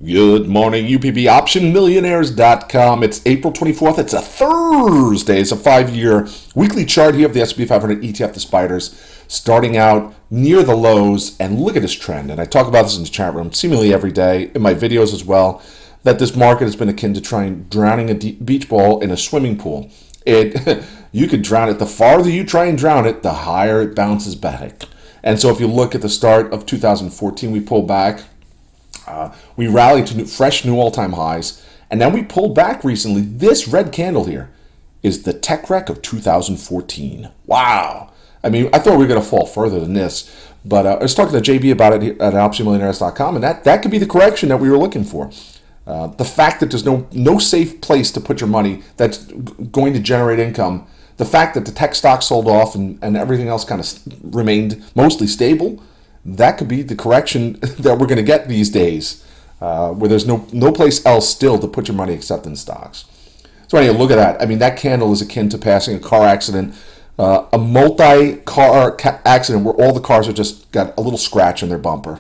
Good morning, UPB OptionMillionaires.com. It's April 24th. It's a Thursday. It's a 5-year weekly chart here of the S&P 500 ETF, the spiders, starting out near the lows. And look at this trend. And I talk about this in the chat room seemingly every day, in my videos as well, that this market has been akin to drowning a beach ball in a swimming pool. You could drown it. The farther you try and drown it, the higher it bounces back. And so if you look at the start of 2014, we pulled back. We rallied to fresh new all-time highs, and then we pulled back recently. This red candle here is the tech wreck of 2014. Wow. I mean, I thought we were going to fall further than this, but I was talking to JB about it at OptionMillionaires.com, and that could be the correction that we were looking for. The fact that there's no safe place to put your money that's going to generate income, the fact that the tech stocks sold off and everything else kind of remained mostly stable, that could be the correction that we're going to get these days, where there's no place else still to put your money except in stocks. So anyway, look at that. I mean, that candle is akin to passing a car accident, a multi-car accident where all the cars have just got a little scratch in their bumper.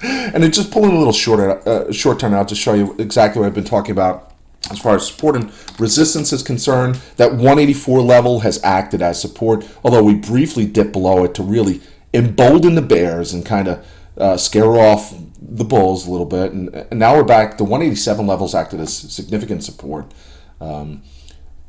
And it's just pulling a little short term out to show you exactly what I've been talking about as far as support and resistance is concerned. That 184 level has acted as support, although we briefly dipped below it to really embolden the bears and kind of scare off the bulls a little bit. And now we're back. The 187 levels acted as significant support and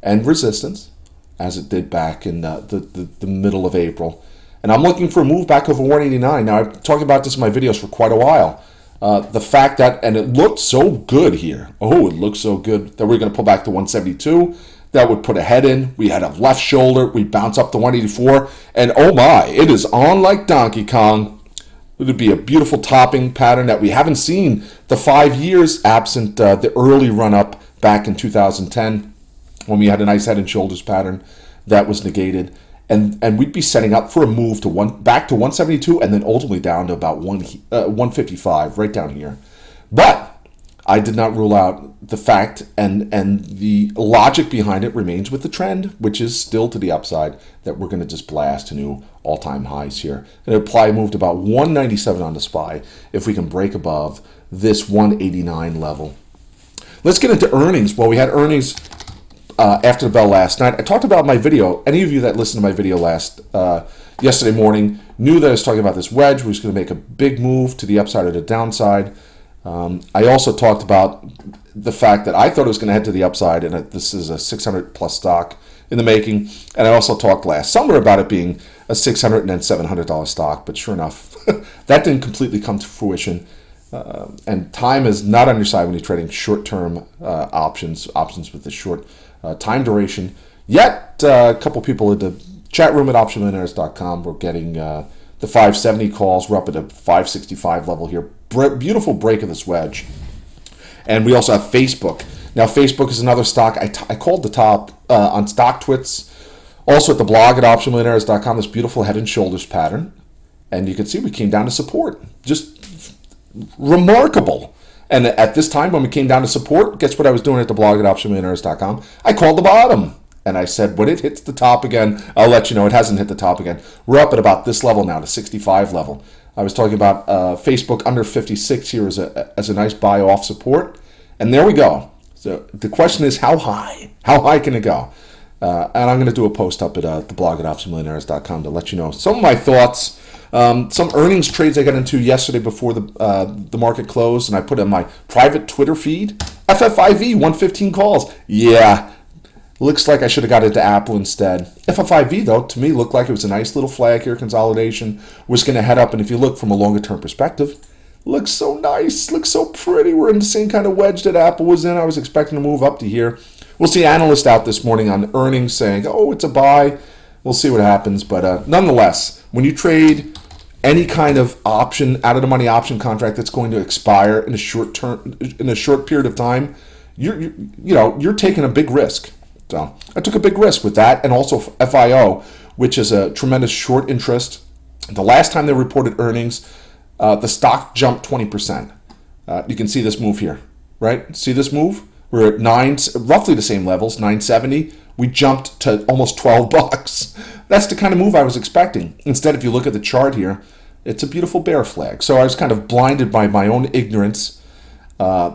resistance, as it did back in the middle of April. And I'm looking for a move back over 189. Now, I've talked about this in my videos for quite a while. The fact that, and it looked so good here. Oh, it looked so good that we're going to pull back to 172. That would put a head in. We had a left shoulder. We bounce up to 184. And oh my, it is on like Donkey Kong. It would be a beautiful topping pattern that we haven't seen the 5 years absent the early run-up back in 2010 when we had a nice head and shoulders pattern that was negated. And we'd be setting up for a move to back to 172 and then ultimately down to about 155, right down here. But I did not rule out the fact and the logic behind it remains with the trend, which is still to the upside, that we're going to just blast to new all-time highs here. And apply moved about 197 on the SPY if we can break above this 189 level. Let's get into earnings. Well, we had earnings after the bell last night. I talked about my video. Any of you that listened to my video yesterday morning knew that I was talking about this wedge. We're just going to make a big move to the upside or the downside. I also talked about the fact that I thought it was going to head to the upside, and that this is a 600 plus stock in the making. And I also talked last summer about it being a $600 and then $700 stock, but sure enough, that didn't completely come to fruition. And time is not on your side when you're trading short-term options with the short time duration. Yet, a couple people in the chat room at OptionMillionaires.com were getting the 570 calls. We're up at a 565 level here. Beautiful break of this wedge. And we also have Facebook. Now, Facebook is another stock. I called the top on Stock Twits. Also at the blog at OptionMillionaires.com, this beautiful head and shoulders pattern. And you can see we came down to support. Just remarkable. And at this time, when we came down to support, guess what I was doing at the blog at OptionMillionaires.com? I called the bottom. And I said, when it hits the top again, I'll let you know. It hasn't hit the top again. We're up at about this level now, the 65 level. I was talking about Facebook under 56 here as a nice buy off support. And there we go. So the question is, how high? How high can it go? And I'm going to do a post up at the blog at OptionMillionaires.com to let you know some of my thoughts. Some earnings trades I got into yesterday before the market closed, and I put in my private Twitter feed. FFIV, 115 calls. Yeah, looks like I should have got into Apple instead. FFIV, though, to me looked like it was a nice little flag here. Consolidation was going to head up, and if you look from a longer-term perspective, looks so nice, looks so pretty. We're in the same kind of wedge that Apple was in. I was expecting to move up to here. We'll see analysts out this morning on earnings saying, oh, it's a buy. We'll see what happens, but nonetheless, when you trade any kind of option, out of the money option contract that's going to expire in a short period of time, you're taking a big risk. So I took a big risk with that, and also FIO, which is a tremendous short interest. The last time they reported earnings, the stock jumped 20%. You can see this move here, right? See this move? We're at roughly the same levels, 970. We jumped to almost $12. That's the kind of move I was expecting. Instead, if you look at the chart here, it's a beautiful bear flag. So I was kind of blinded by my own ignorance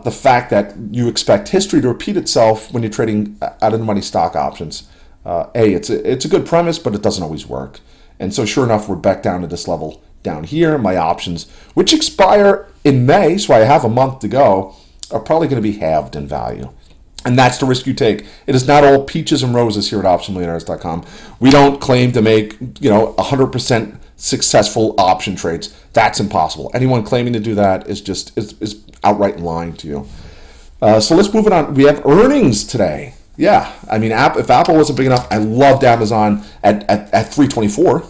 the fact that you expect history to repeat itself when you're trading out of the money stock options. It's a good premise, but it doesn't always work. And so sure enough, we're back down to this level down here. My options, which expire in May, so I have a month to go, are probably going to be halved in value. And that's the risk you take. It is not all peaches and roses here at optionmillionaires.com. We don't claim to make 100% successful option trades. That's impossible. Anyone claiming to do that is outright lying to you. So let's move it on. We have earnings today. Yeah, I mean, if Apple wasn't big enough, I loved Amazon at 324.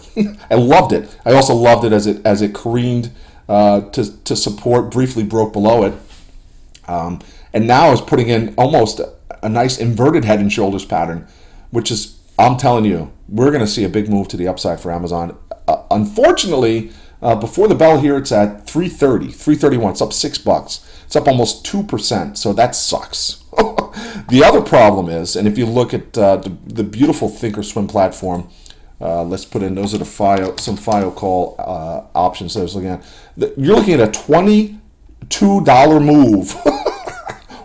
I loved it. I also loved it as it careened to support, briefly broke below it, and now is putting in almost a nice inverted head and shoulders pattern, which is, I'm telling you, we're going to see a big move to the upside for Amazon. Unfortunately, before the bell here, it's at 331. It's up $6. It's up almost 2%, so that sucks. The other problem is, and if you look at the beautiful Thinkorswim platform, let's put in, those are some FIO call options that I was looking at. You're looking at a $22 move.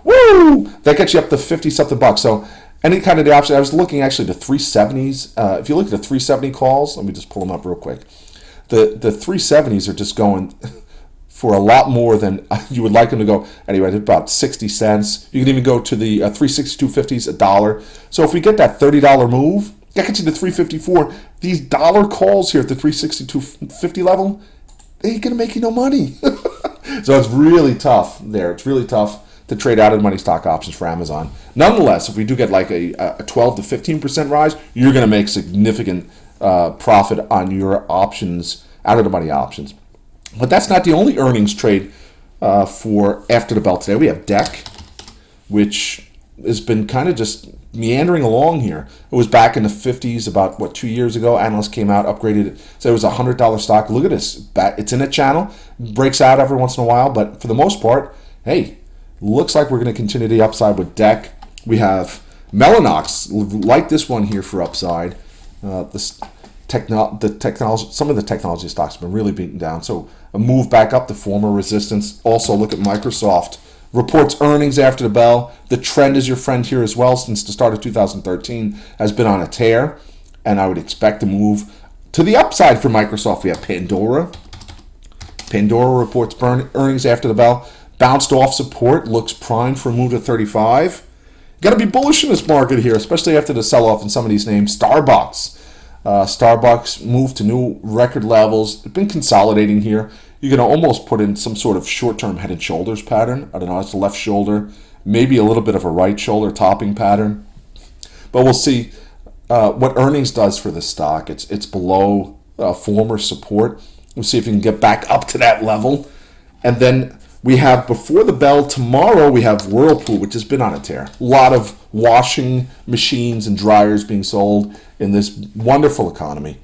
Woo! That gets you up to 50-something bucks. So any kind of the option, I was looking actually to 370s. If you look at the 370 calls, let me just pull them up real quick. The 370s are just going for a lot more than you would like them to go. Anyway, about 60 cents. You can even go to the 362.50s, $1. So if we get that $30 move, that gets you to 354. These dollar calls here at the 362.50 level, they ain't going to make you no money. So it's really tough there. It's really tough to trade out of money stock options for Amazon. Nonetheless, if we do get like a 12 to 15% rise, you're going to make significant profit on your options, out of the money options. But that's not the only earnings trade for after the bell today. We have DEC, which has been kind of just meandering along here. It was back in the 50s about, 2 years ago. Analysts came out, upgraded it, said it was a $100 stock. Look at this. It's in a channel, breaks out every once in a while, but for the most part, hey, looks like we're going to continue the upside with DEC. We have Mellanox, like this one here for upside. Some of the technology stocks have been really beaten down. So a move back up to former resistance. Also look at Microsoft. Reports earnings after the bell. The trend is your friend here as well since the start of 2013 has been on a tear. And I would expect to move to the upside for Microsoft. We have Pandora. Pandora reports earnings after the bell. Bounced off support. Looks primed for a move to 35. Got to be bullish in this market here, especially after the sell-off in some of these names. Starbucks. Starbucks moved to new record levels. It's been consolidating here. You're going to almost put in some sort of short-term head and shoulders pattern. I don't know, it's the left shoulder, maybe a little bit of a right shoulder topping pattern. But we'll see what earnings does for this stock. It's below former support. We'll see if we can get back up to that level. And then we have, before the bell tomorrow, we have Whirlpool, which has been on a tear. A lot of washing machines and dryers being sold in this wonderful economy.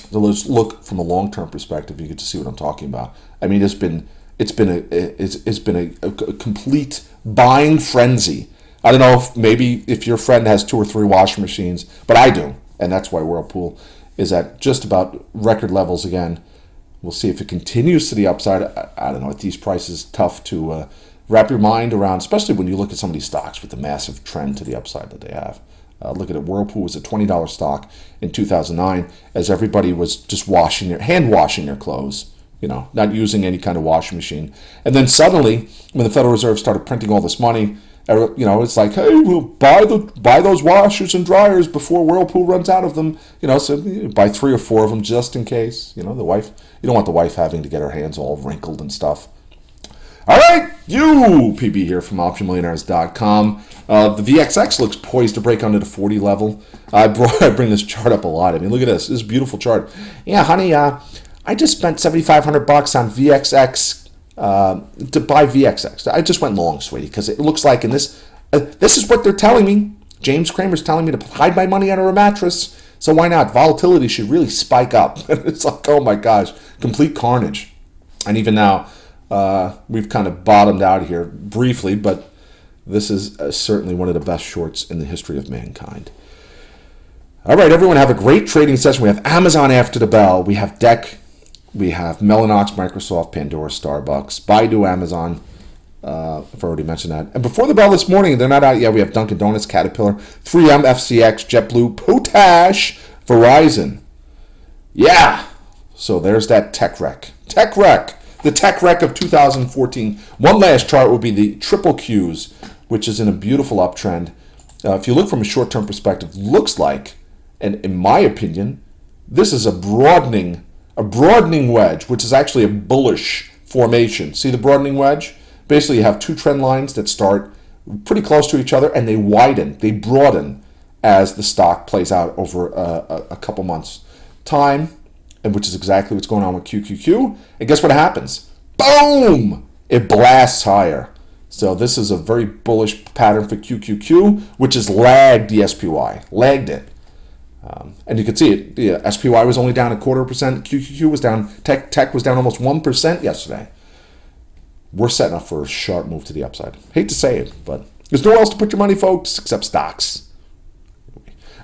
So let's look from a long-term perspective. You get to see what I'm talking about. I mean, it's been a complete buying frenzy. I don't know if your friend has 2 or 3 washing machines, but I do, and that's why Whirlpool is at just about record levels again. We'll see if it continues to the upside. I don't know, at these prices, tough to wrap your mind around, especially when you look at some of these stocks with the massive trend to the upside that they have. Look at it. Whirlpool was a $20 stock in 2009 as everybody was just hand washing their clothes, not using any kind of washing machine. And then suddenly, when the Federal Reserve started printing all this money, it's like, hey, we'll buy those washers and dryers before Whirlpool runs out of them. So you buy 3 or 4 of them just in case. The wife, you don't want the wife having to get her hands all wrinkled and stuff. All right, UPB here from optionmillionaires.com. The VXX looks poised to break under the 40 level. I bring this chart up a lot. I mean, look at this. This is a beautiful chart. Yeah, honey, I just spent $7,500 on VXX to buy VXX. I just went long, sweetie, because it looks like in this is what they're telling me. James Cramer's telling me to hide my money under a mattress. So why not? Volatility should really spike up. It's like, oh my gosh, complete carnage. And even now, we've kind of bottomed out here briefly, but this is certainly one of the best shorts in the history of mankind. All right, everyone, have a great trading session. We have Amazon after the bell. We have DEC. We have Mellanox, Microsoft, Pandora, Starbucks, Baidu, Amazon. I've already mentioned that. And before the bell this morning, they're not out yet. We have Dunkin' Donuts, Caterpillar, 3M, FCX, JetBlue, Potash, Verizon. Yeah. So there's that tech wreck. Tech wreck. The tech wreck of 2014. One last chart will be the triple Qs, which is in a beautiful uptrend. If you look from a short-term perspective, looks like, and in my opinion, this is a broadening wedge, which is actually a bullish formation. See the broadening wedge? Basically, you have two trend lines that start pretty close to each other, and they widen, they broaden as the stock plays out over a couple months' time, and which is exactly what's going on with QQQ. And guess what happens? Boom! It blasts higher. So this is a very bullish pattern for QQQ, which has lagged the SPY, lagged it. And you can see it. The SPY was only down 0.25%. QQQ was down. Tech was down almost 1% yesterday. We're setting up for a sharp move to the upside. Hate to say it, but there's nowhere else to put your money, folks, except stocks.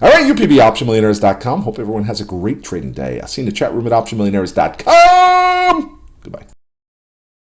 All right, UPB, OptionMillionaires.com. Hope everyone has a great trading day. I'll see you in the chat room at OptionMillionaires.com.